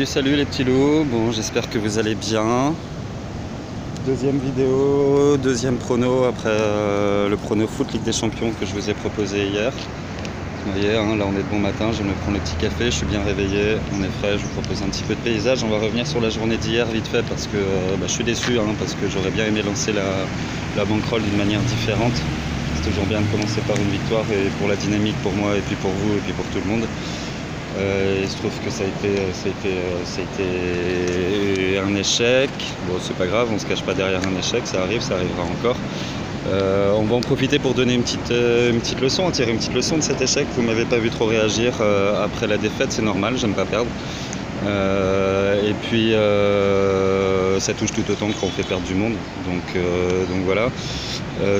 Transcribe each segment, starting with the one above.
Salut les petits loups, bon j'espère que vous allez bien. Deuxième vidéo, deuxième prono après le prono foot Ligue des Champions que je vous ai proposé hier. Vous voyez, hein, là on est de bon matin, je vais me prendre le petit café, je suis bien réveillé, on est frais, je vous propose un petit peu de paysage. On va revenir sur la journée d'hier vite fait parce que je suis déçu, hein, parce que j'aurais bien aimé lancer la bankroll d'une manière différente. C'est toujours bien de commencer par une victoire et pour la dynamique pour moi et puis pour vous et puis pour tout le monde. Il se trouve que ça a été un échec. Bon, c'est pas grave, on se cache pas derrière un échec, ça arrivera encore. On va en profiter pour donner une petite leçon, tirer une petite leçon de cet échec. Vous m'avez pas vu trop réagir après la défaite, c'est normal, j'aime pas perdre. Et puis ça touche tout autant qu'on fait perdre du monde, donc voilà.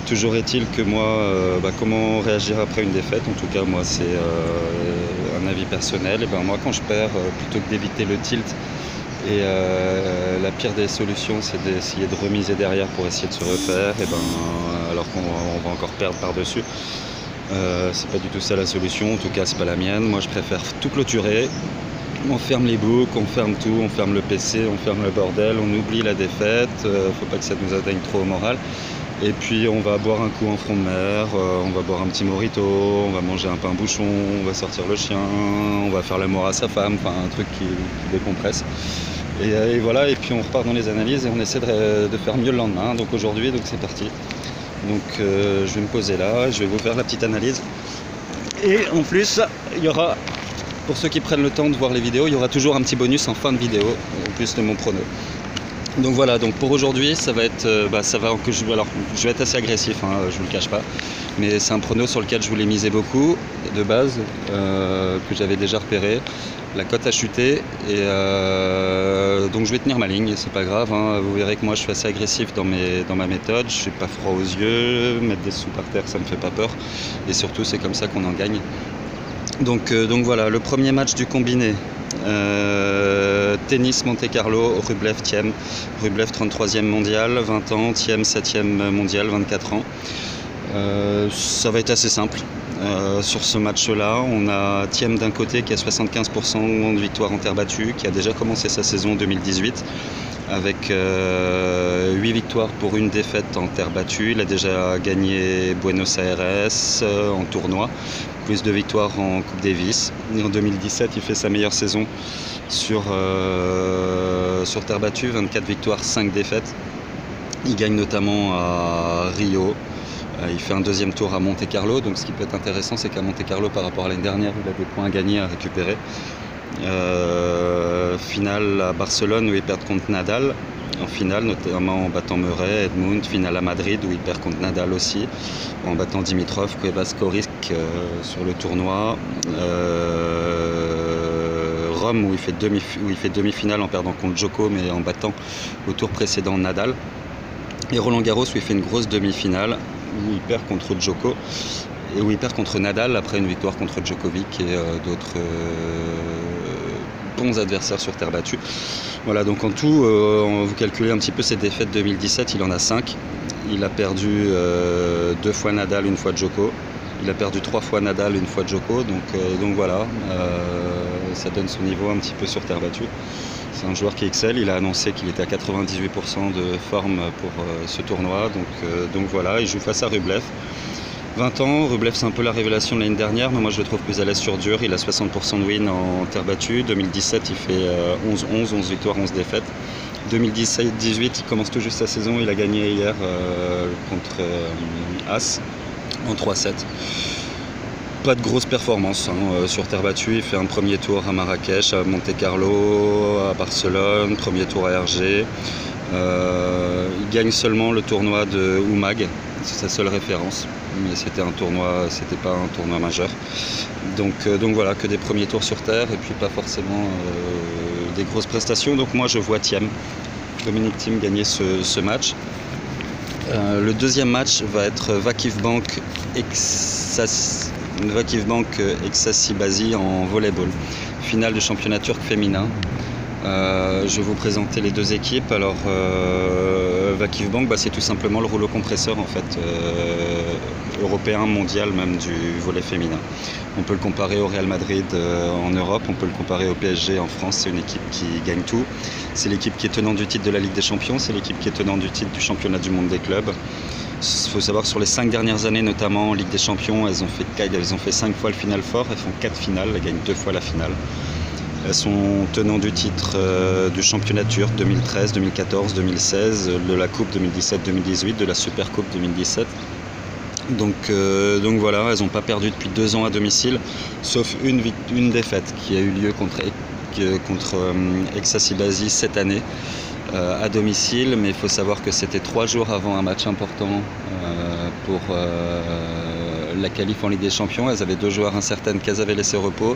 Toujours est-il que moi, comment réagir après une défaite, en tout cas moi c'est un avis personnel. Et moi quand je perds, plutôt que d'éviter le tilt, et la pire des solutions c'est d'essayer de remiser derrière pour essayer de se refaire, alors qu'on va encore perdre par-dessus. C'est pas du tout ça la solution, en tout cas c'est pas la mienne. Moi je préfère tout clôturer. On ferme les boucles, on ferme tout, on ferme le PC, on ferme le bordel, on oublie la défaite, faut pas que ça nous atteigne trop au moral. Et puis on va boire un coup en front de mer, on va boire un petit mojito, on va manger un pain bouchon, on va sortir le chien, on va faire l'amour à sa femme, enfin un truc qui décompresse. Et voilà, et puis on repart dans les analyses et on essaie de faire mieux le lendemain. Donc aujourd'hui, c'est parti. Donc je vais me poser là, je vais vous faire la petite analyse. Et en plus, il y aura... Pour ceux qui prennent le temps de voir les vidéos, il y aura toujours un petit bonus en fin de vidéo, en plus de mon prono. Donc voilà, donc pour aujourd'hui, ça va être, je vais être assez agressif, hein, je vous le cache pas, mais c'est un prono sur lequel je voulais miser beaucoup de base, que j'avais déjà repéré. La cote a chuté et donc je vais tenir ma ligne, c'est pas grave, hein. Vous verrez que moi je suis assez agressif dans ma méthode, je suis pas froid aux yeux, mettre des sous par terre ça me fait pas peur, et surtout c'est comme ça qu'on en gagne. Donc voilà, le premier match du combiné, tennis Monte-Carlo, Rublev Thiem. Rublev 33e mondial, 20 ans, Thiem 7e mondial, 24 ans. Ça va être assez simple. Sur ce match-là, on a Thiem d'un côté qui a 75% de victoire en terre battue, qui a déjà commencé sa saison 2018 avec 8 victoires pour une défaite en terre battue. Il a déjà gagné Buenos Aires en tournoi, plus de victoires en Coupe Davis. En 2017, il fait sa meilleure saison sur terre battue, 24 victoires, 5 défaites. Il gagne notamment à Rio. Il fait un deuxième tour à Monte-Carlo. Donc ce qui peut être intéressant, c'est qu'à Monte-Carlo, par rapport à l'année dernière, il a des points à gagner, à récupérer. Finale à Barcelone où il perd contre Nadal en finale, notamment en battant Murray, Edmund. Finale à Madrid où il perd contre Nadal aussi, en battant Dimitrov, Cuevas, Korisk sur le tournoi. Rome où il fait demi-finale en perdant contre Djoko mais en battant au tour précédent Nadal. Et Roland Garros où il fait une grosse demi-finale où il perd contre Djoko et où il perd contre Nadal après une victoire contre Djokovic et d'autres bons adversaires sur terre battue. Voilà, donc en tout, vous calculez un petit peu ses défaites 2017, il en a 5. Il a perdu 2 fois Nadal, 1 fois Djoko. Il a perdu 3 fois Nadal, 1 fois Djoko. Donc voilà, ça donne son niveau un petit peu sur terre battue. C'est un joueur qui excelle, il a annoncé qu'il était à 98% de forme pour ce tournoi. Donc voilà, il joue face à Rublev. 20 ans, Rublev c'est un peu la révélation de l'année dernière, mais moi je le trouve plus à l'aise sur dur. Il a 60% de win en terre battue. 2017 il fait 11 victoires, 11 défaites. 2017-18 il commence tout juste sa saison, il a gagné hier contre As en 3-7. Pas de grosse performance sur terre battue. Il fait un premier tour à Marrakech, à Monte-Carlo, à Barcelone, premier tour à Alger. Il gagne seulement le tournoi de Umag, c'est sa seule référence, mais c'était pas un tournoi majeur. Donc voilà, que des premiers tours sur terre et puis pas forcément des grosses prestations. Donc moi je vois Thiem, Dominic Thiem gagner ce match. Le deuxième match va être Vakif Bank Eksasibasi en volleyball, finale du championnat turc féminin. Je vais vous présenter les deux équipes. Alors Vacchiv Bank, c'est tout simplement le rouleau compresseur en fait, européen, mondial même du volley féminin. On peut le comparer au Real Madrid en Europe, on peut le comparer au PSG en France. C'est une équipe qui gagne tout. C'est l'équipe qui est tenante du titre de la Ligue des Champions, c'est l'équipe qui est tenante du titre du championnat du monde des clubs. Il faut savoir que sur les 5 dernières années, notamment en Ligue des Champions, elles ont fait 5 fois le Final Four, elles font 4 finales, elles gagnent 2 fois la finale. Elles sont tenants du titre du championnat turc 2013, 2014, 2016, de la Coupe 2017-2018, de la Super Coupe 2017. Donc voilà, elles n'ont pas perdu depuis 2 ans à domicile, sauf une défaite qui a eu lieu contre Eksasy cette année à domicile, mais il faut savoir que c'était 3 jours avant un match important pour la qualif en Ligue des Champions. Elles avaient 2 joueurs incertaines qu'elles avaient laissé au repos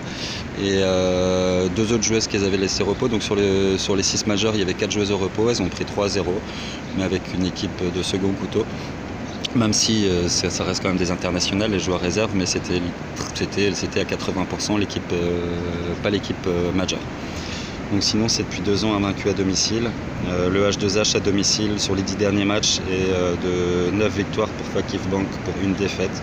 et 2 autres joueuses qu'elles avaient laissé au repos. Donc sur les 6 majeurs, il y avait 4 joueuses au repos. Elles ont pris 3-0, mais avec une équipe de second couteau. Même si ça reste quand même des internationales, les joueurs réserves, mais c'était à 80% l'équipe, pas l'équipe majeure. Donc sinon c'est depuis 2 ans invaincu à domicile. Le H2H à domicile sur les 10 derniers matchs est de 9 victoires pour Vacchiv Bank pour 1 défaite.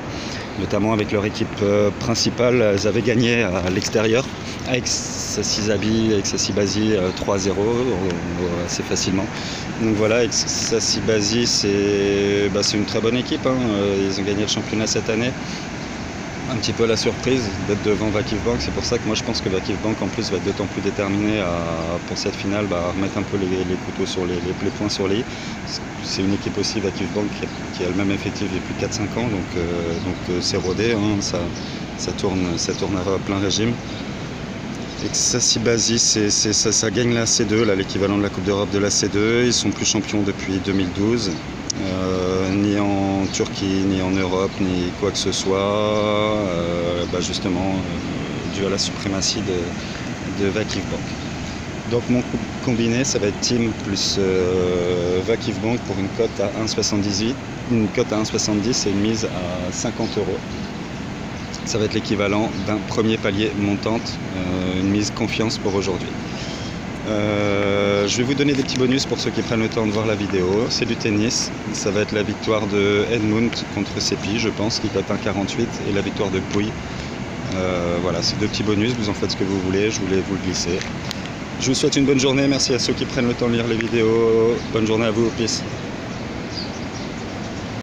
Notamment avec leur équipe principale, elles avaient gagné à l'extérieur avec Eksasy Basy 3-0 assez facilement. Donc voilà, Eksasy Basy c'est une très bonne équipe, hein. Ils ont gagné le championnat cette année. Un petit peu la surprise d'être devant Vacchiv Bank, c'est pour ça que moi je pense que Vacchiv Bank en plus va être d'autant plus déterminé pour cette finale à remettre un peu les couteaux sur les points sur les i. C'est une équipe aussi, Vacchiv Bank, qui a le même effectif depuis 4-5 ans, donc c'est rodé, hein, ça tourne à plein régime. Eksasy Basy, ça gagne la C2, l'équivalent de la Coupe d'Europe de la C2, ils sont plus champions depuis 2012. Ni en Turquie, ni en Europe, ni quoi que ce soit, justement dû à la suprématie de Vacchiv Bank. Donc mon combiné, ça va être Team plus Vacchiv Bank pour une cote à 1,78, une cote à 1,70 et une mise à 50 €. Ça va être l'équivalent d'un premier palier montante, une mise confiance pour aujourd'hui. Je vais vous donner des petits bonus pour ceux qui prennent le temps de voir la vidéo. C'est du tennis, ça va être la victoire de Edmund contre Seppi, je pense, qui cote 1,48, et la victoire de Pouille. Voilà, c'est 2 petits bonus, vous en faites ce que vous voulez, je voulais vous le glisser. Je vous souhaite une bonne journée, merci à ceux qui prennent le temps de lire les vidéos, bonne journée à vous, peace.